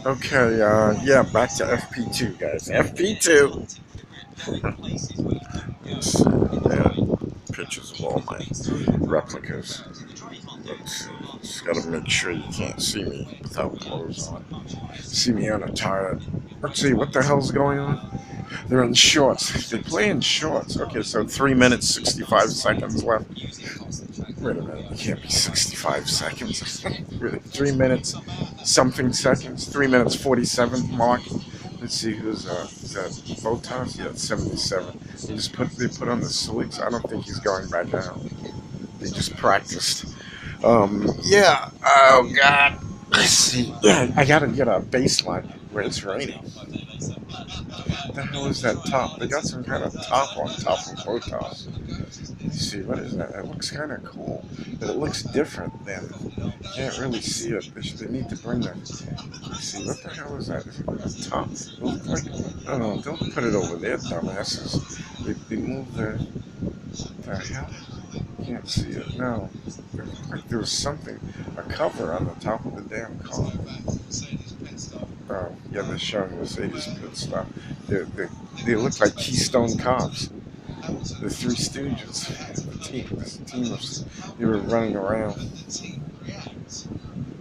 Okay, yeah, back to FP2, guys. FP2. Let's see, yeah, pictures of all my replicas. Let's see. Just gotta make sure you can't see me without clothes on. See me on a tire. Let's see, what the hell's going on? They're in shorts. They play in shorts. Okay, so 3 minutes, 65 seconds left. Wait a minute, it can't be 65 seconds. Really, 3 minutes, something seconds. 3 minutes, 47 mark. Let's see who's is that Botas? Yeah, 77. They put on the slicks. I don't think he's going back out. They just practiced. Yeah. Oh God. Let's see. Yeah, I gotta get a baseline where it's raining. What the hell is that top? They got some kind of top on top of Botas. Let's see, what is that? It looks kind of cool, but it looks different than. Can't really see it. They need to bring the. Let's see, what the hell is that? Is it a top? It looks like. Oh, no, don't put it over there, dumbasses. They move the hell? Can't see it. No. It looked like there was something, a cover on the top of the damn car. Oh, yeah, they're showing Mercedes pit stop. They look like Keystone Cops. The Three Stooges. This team of, they were running around.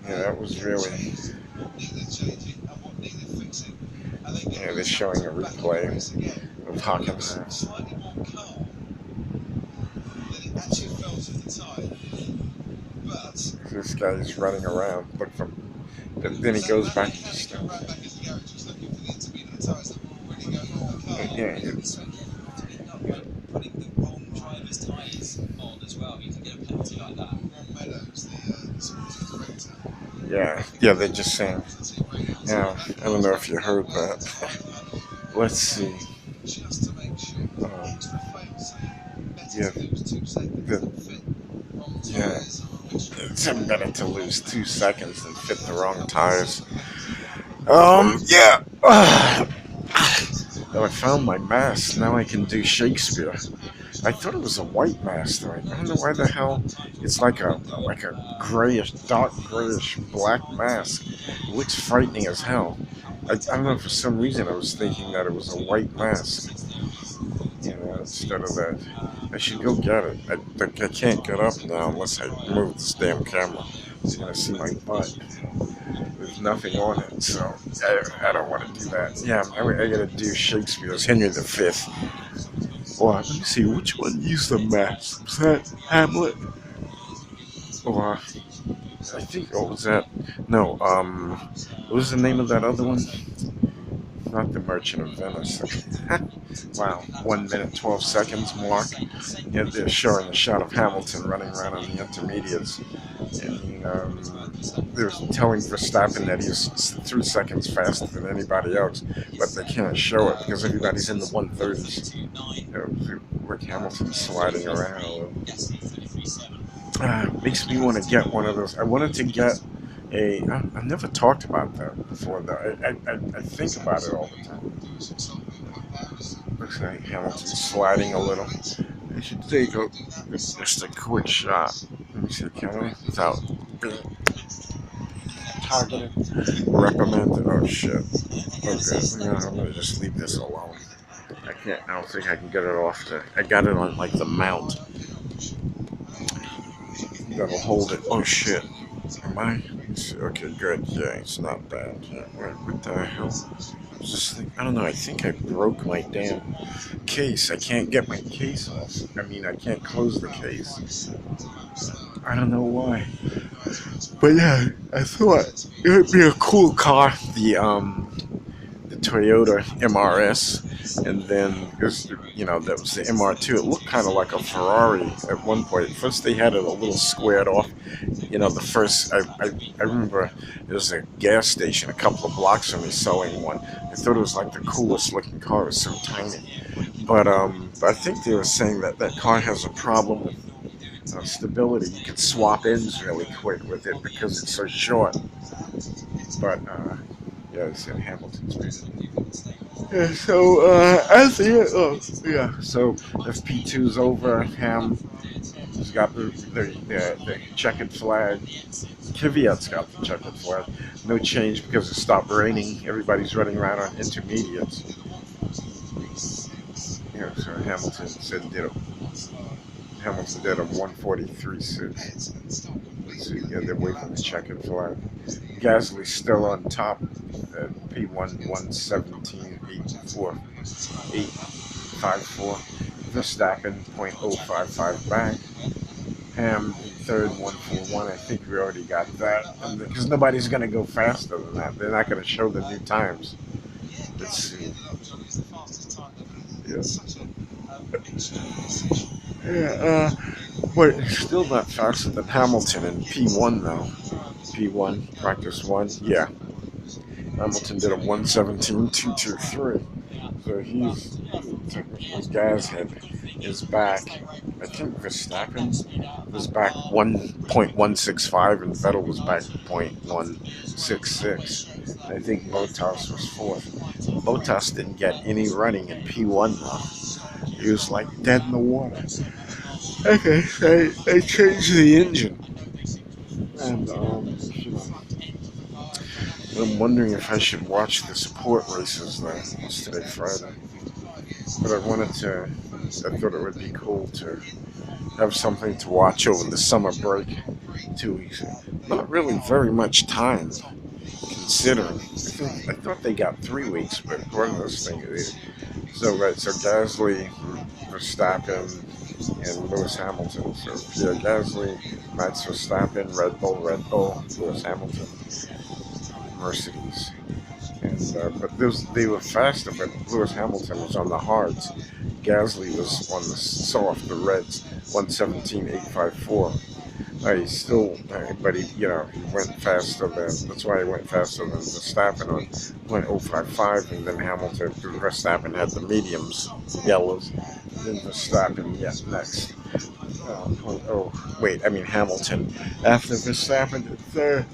Yeah, that was really. Yeah, they're showing a replay of Hockenheim. This guy's running around. Look from. Then he goes back to the start. Yeah, yeah, they're just saying. Yeah, I don't know if you heard that. Let's see. Um, yeah, yeah, it's better to lose 2 seconds than fit the wrong tires. Yeah. Oh, I found my mask. Now I can do Shakespeare. I thought it was a white mask, though. I don't know why the hell it's like a grayish, dark grayish black mask. It looks frightening as hell. I don't know, for some reason I was thinking that it was a white mask. You know, instead of that. I should go get it. I can't get up now unless I move this damn camera. You're gonna see my butt. There's nothing on it, so I don't want to do that. Yeah, I gotta do Shakespeare's Henry V. Or let me see, which one used the mask? Was that Hamlet? Or I think, oh, was that? No, what was the name of that other one? Not the Merchant of Venice. Wow, 1 minute 12 seconds mark. Yeah, they're showing a shot of Hamilton running around on the intermediates, and they're telling Verstappen that he's 3 seconds faster than anybody else, but they can't show it because everybody's in the 130s. Rick Hamilton sliding around. Makes me want to get one of those. I wanted to get I've never talked about that before, though. I think about it all the time. Looks like Hamilton's sliding a little. I should take just a quick shot. Let me see, can I? Without being targeted, reprimanded. Oh shit. Okay, yeah, I'm gonna just leave this alone. I can't. I don't think I can get it off. I got it on like the mount that'll hold it. Oh shit. Am I? Okay, good. Yeah, it's not bad. Yeah, what the hell? I don't know. I think I broke my damn case. I can't get my case off. I mean, I can't close the case. I don't know why. But yeah, I thought it would be a cool car. The Toyota MRS, and then that was the MR2. It looked kind of like a Ferrari at one point. First they had it a little squared off. The first I remember there was a gas station a couple of blocks from me selling one. I thought it was like the coolest looking car. It was so tiny, but I think they were saying that that car has a problem with stability. You can swap ends really quick with it because it's so short. But Yeah, it's in Hamilton's been. Yeah, so at the end, yeah, so FP2's over. Ham has got the checkered flag. Kvyat's got the checkered flag. No change because it stopped raining. Everybody's running around on intermediates. Yeah, so Hamilton did a 143.6. Let's see, yeah, they're waving the checkered flag. Gasly's still on top at P1 854. Verstappen 0.055 back. Ham third 141. I think we already got that because nobody's going to go faster than that. They're not going to show the new times. Let's see. Yeah. Yeah, but it's still not faster than Hamilton in P1 though. P1 practice one. Yeah. Hamilton did a 117.223. So he's technically Gashead is back. I think Verstappen was back 1.165 and Vettel was back 0.166. I think Bottas was fourth. Bottas didn't get any running in P1 though. He was like dead in the water. Okay, they changed the engine. And I'm wondering if I should watch the support races though. It's today Friday. But I thought it would be cool to have something to watch over the summer break. 2 weeks. Not really very much time, considering. I thought they got 3 weeks, but one of those things. So Gasly, Verstappen, and Lewis Hamilton. So Pierre Gasly, Max Verstappen, Red Bull, Lewis Hamilton, Mercedes. And but they were faster, but Lewis Hamilton was on the hards. Gasly was on the soft, the reds, 117.854. But he went faster than. That's why he went faster than Verstappen on 0.055, and then Verstappen had the mediums, yellows. Then Verstappen, next. Hamilton. After Verstappen, third.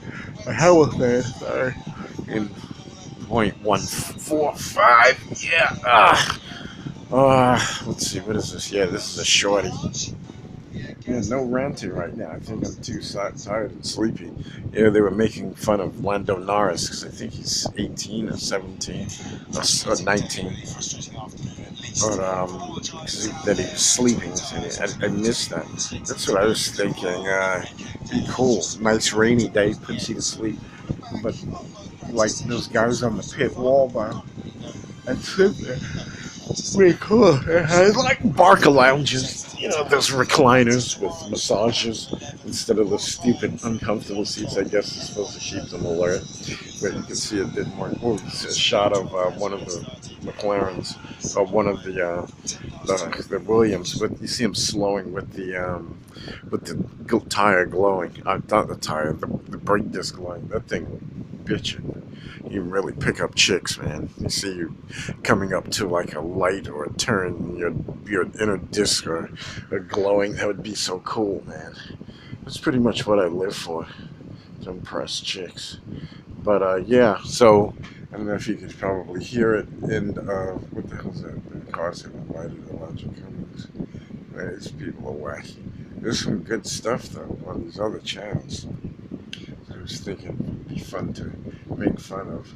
Hamilton, sorry. In 0.145. Yeah. Let's see. What is this? Yeah, this is a shorty. Yeah, no ranting right now. I think I'm too tired and sleepy. Yeah, they were making fun of Lando Norris because I think he's 18 or 17 or 19. But that he was sleeping. I missed that. That's what I was thinking. Be cool. Nice rainy day, puts you to sleep. But like those guys on the pit wall, I'd sit there. Pretty cool. It has like Barca lounges, those recliners with massages instead of the stupid uncomfortable seats. I guess it's supposed to keep them alert. But you can see it didn't work. Oh, it's a shot of one of the McLarens, or one of the Williams. But you see him slowing with the tire glowing. Not the tire, the brake disc glowing. That thing bitching. You really pick up chicks, man. You see you coming up to like a light or a turn, your inner disc are glowing. That would be so cool, man. That's pretty much what I live for, to impress chicks. But so I don't know if you could probably hear it. And what the hell is that? The cars have invited a bunch of Cummings. These people are wacky. There's some good stuff though on these other channels. I was thinking it'd be fun to make fun of.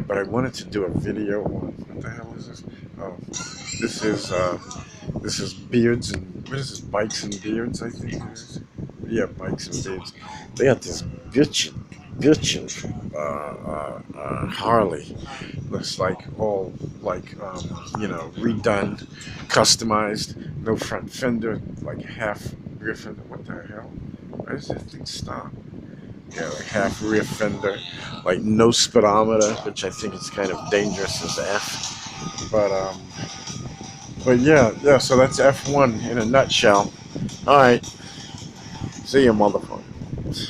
But I wanted to do a video on, what the hell is this? Oh, this is Beards and, what is this, Bikes and Beards, I think it is. Yeah, Bikes and Beards. They got this bitchin' Harley. Looks like all redone, customized, no front fender, like half rear fender. What the hell? Why does that thing stop? Yeah, like half rear fender, like no speedometer, which I think is kind of dangerous as F. But yeah, so that's F1 in a nutshell. All right, see you, motherfucker.